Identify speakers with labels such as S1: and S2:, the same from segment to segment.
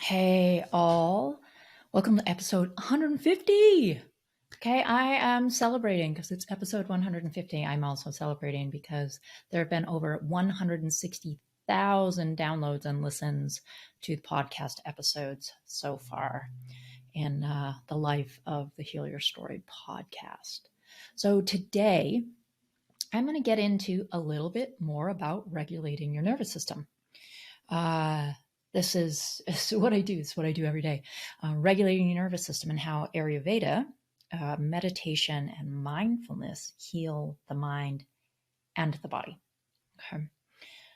S1: Hey, all. Welcome to episode 150. Okay, I am celebrating because it's episode 150. I'm also celebrating because there have been over 160,000 downloads and listens to the podcast episodes so far in the life of the Heal Your Story podcast. So today, I'm going to get into a little bit more about regulating your nervous system. This is what I do. It's what I do every day. Regulating your nervous system and how Ayurveda, meditation, and mindfulness heal the mind and the body. Okay.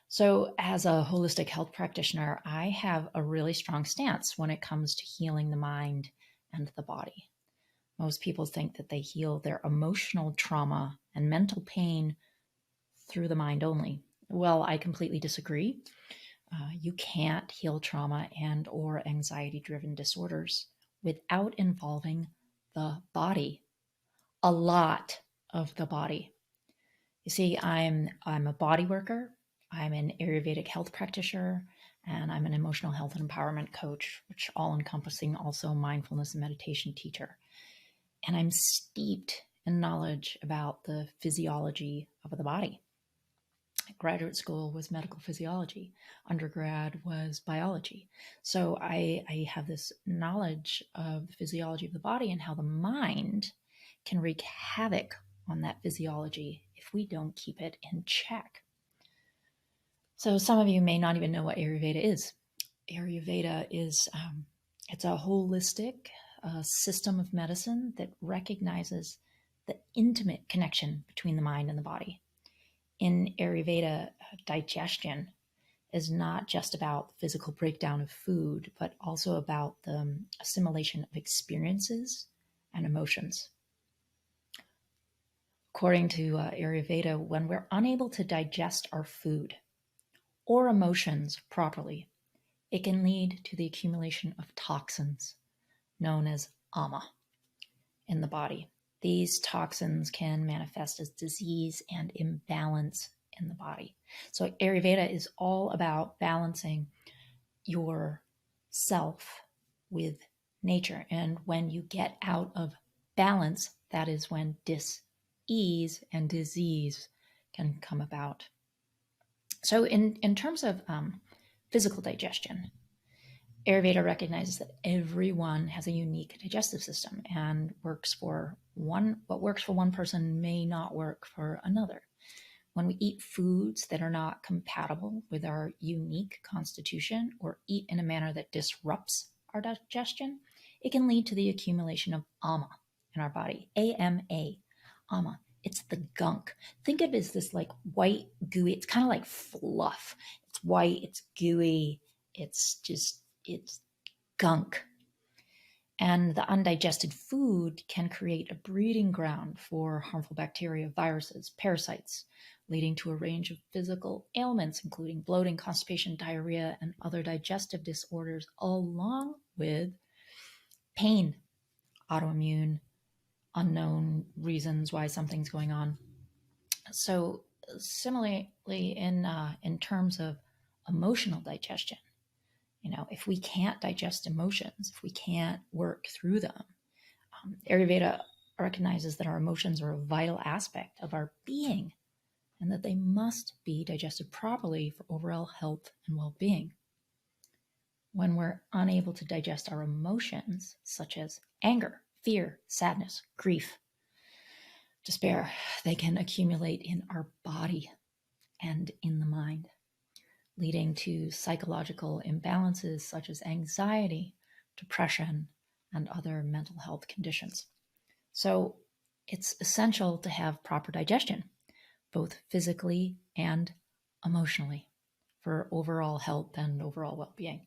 S1: So, as a holistic health practitioner, I have a really strong stance when it comes to healing the mind and the body. Most people think that they heal their emotional trauma and mental pain through the mind only. Well, I completely disagree. You can't heal trauma and or anxiety-driven disorders without involving the body, a lot of the body. You see, I'm a body worker, I'm an Ayurvedic health practitioner, and I'm an emotional health and empowerment coach, which all encompassing also mindfulness and meditation teacher. And I'm steeped in knowledge about the physiology of the body. Graduate school was medical physiology. Undergrad was biology. So I have this knowledge of the physiology of the body and how the mind can wreak havoc on that physiology if we don't keep it in check. So some of you may not even know what Ayurveda is. Ayurveda is it's a holistic system of medicine that recognizes the intimate connection between the mind and the body. In Ayurveda, digestion is not just about the physical breakdown of food, but also about the assimilation of experiences and emotions. According to Ayurveda, when we're unable to digest our food or emotions properly, it can lead to the accumulation of toxins known as ama in the body. These toxins can manifest as disease and imbalance in the body. So Ayurveda is all about balancing your self with nature. And when you get out of balance, that is when dis-ease and disease can come about. So in terms of physical digestion, Ayurveda recognizes that everyone has a unique digestive system and what works for one person may not work for another. When we eat foods that are not compatible with our unique constitution or eat in a manner that disrupts our digestion, it can lead to the accumulation of ama in our body. AMA, ama. It's the gunk. Think of it as this like white, gooey, it's kind of like fluff. It's white, it's gooey, it's gunk. And the undigested food can create a breeding ground for harmful bacteria, viruses, parasites, leading to a range of physical ailments, including bloating, constipation, diarrhea, and other digestive disorders, along with pain, autoimmune, unknown reasons why something's going on. So similarly, in terms of emotional digestion, if we can't digest emotions, if we can't work through them, Ayurveda recognizes that our emotions are a vital aspect of our being and that they must be digested properly for overall health and well-being. When we're unable to digest our emotions, such as anger, fear, sadness, grief, despair, they can accumulate in our body and in the mind, leading to psychological imbalances such as anxiety, depression, and other mental health conditions. So it's essential to have proper digestion, both physically and emotionally, for overall health and overall well-being.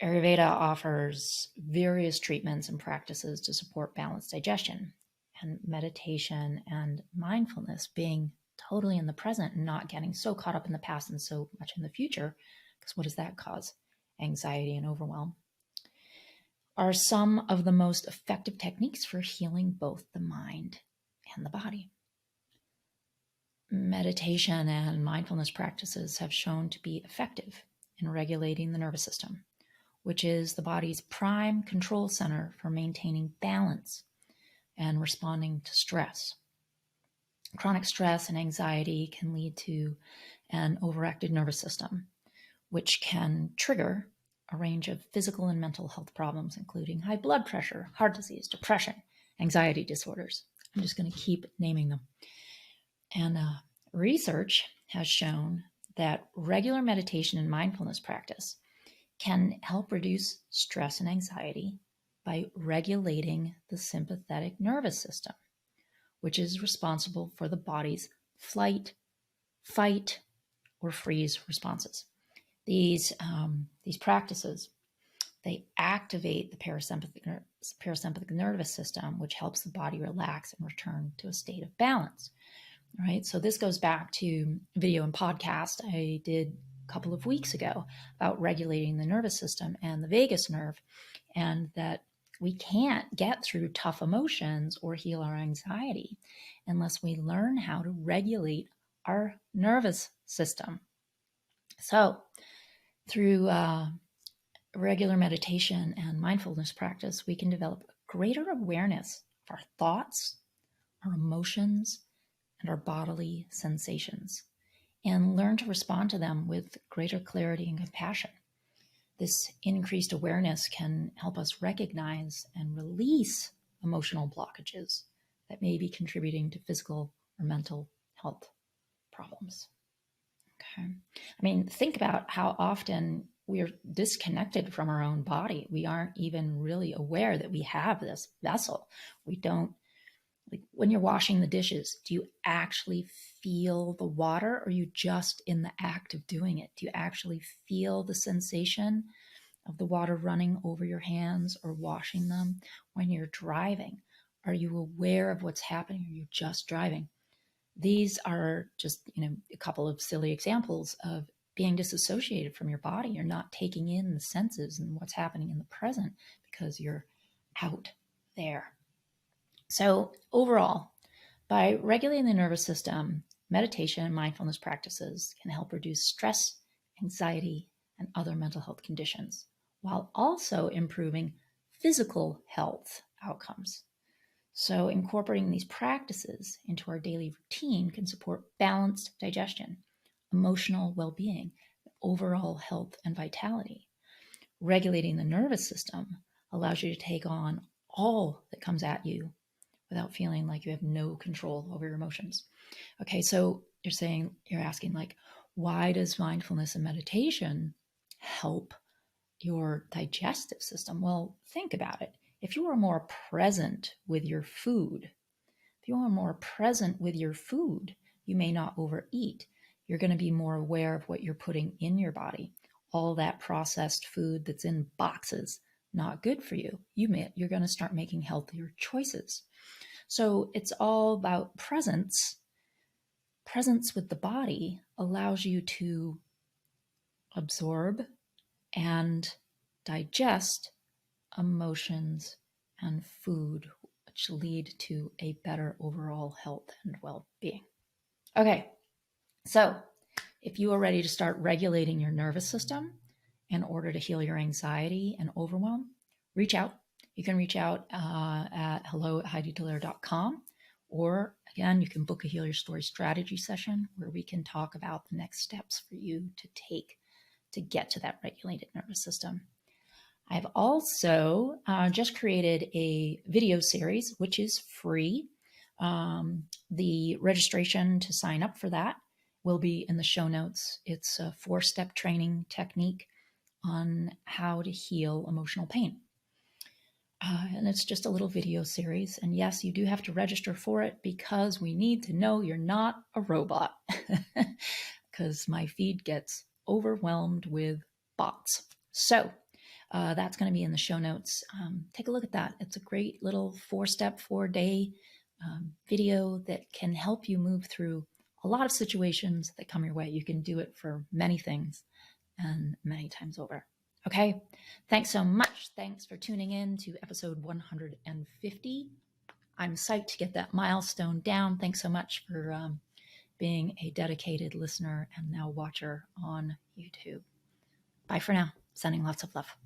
S1: Ayurveda offers various treatments and practices to support balanced digestion, and meditation and mindfulness, being totally in the present and not getting so caught up in the past and so much in the future, because what does that cause? Anxiety and overwhelm, are some of the most effective techniques for healing both the mind and the body. Meditation and mindfulness practices have shown to be effective in regulating the nervous system, which is the body's prime control center for maintaining balance and responding to stress. Chronic stress and anxiety can lead to an overactive nervous system, which can trigger a range of physical and mental health problems, including high blood pressure, heart disease, depression, anxiety disorders. I'm just going to keep naming them. And research has shown that regular meditation and mindfulness practice can help reduce stress and anxiety by regulating the sympathetic nervous system, which is responsible for the body's flight, fight, or freeze responses. These practices, they activate the parasympathetic nervous system, which helps the body relax and return to a state of balance. All right, so this goes back to a video and podcast I did a couple of weeks ago about regulating the nervous system and the vagus nerve, and that we can't get through tough emotions or heal our anxiety unless we learn how to regulate our nervous system. So through regular meditation and mindfulness practice, we can develop greater awareness of our thoughts, our emotions, and our bodily sensations, and learn to respond to them with greater clarity and compassion. This increased awareness can help us recognize and release emotional blockages that may be contributing to physical or mental health problems. Okay. I mean, think about how often we're disconnected from our own body. We aren't even really aware that we have this vessel. We don't, like when you're washing the dishes, do you actually feel the water, or are you just in the act of doing it? Do you actually feel the sensation of the water running over your hands or washing them? When you're driving, are you aware of what's happening? Or are you just driving? These are just, a couple of silly examples of being disassociated from your body. You're not taking in the senses and what's happening in the present because you're out there. So overall, by regulating the nervous system, meditation and mindfulness practices can help reduce stress, anxiety, and other mental health conditions, while also improving physical health outcomes. So incorporating these practices into our daily routine can support balanced digestion, emotional well-being, overall health and vitality. Regulating the nervous system allows you to take on all that comes at you without feeling like you have no control over your emotions. Okay, so you're asking, like, why does mindfulness and meditation help your digestive system? Well, think about it. If you are more present with your food, you may not overeat. You're going to be more aware of what you're putting in your body. All that processed food that's in boxes, not good for you. You're going to start making healthier choices. So it's all about presence. Presence with the body allows you to absorb and digest emotions and food, which lead to a better overall health and well-being. Okay, so if you are ready to start regulating your nervous system in order to heal your anxiety and overwhelm, reach out. You can reach out at hello@HeidiDallaire.com, or again, you can book a Heal Your Story strategy session where we can talk about the next steps for you to take to get to that regulated nervous system. I've also just created a video series, which is free. The registration to sign up for that will be in the show notes. It's a 4-step training technique on how to heal emotional pain. And it's just a little video series. And yes, you do have to register for it because we need to know you're not a robot, because my feed gets overwhelmed with bots. So that's going to be in the show notes. Take a look at that. It's a great little 4-step, 4-day video that can help you move through a lot of situations that come your way. You can do it for many things and many times over. Okay, thanks so much. Thanks for tuning in to episode 150. I'm psyched to get that milestone down. Thanks so much for being a dedicated listener and now watcher on YouTube. Bye for now. Sending lots of love.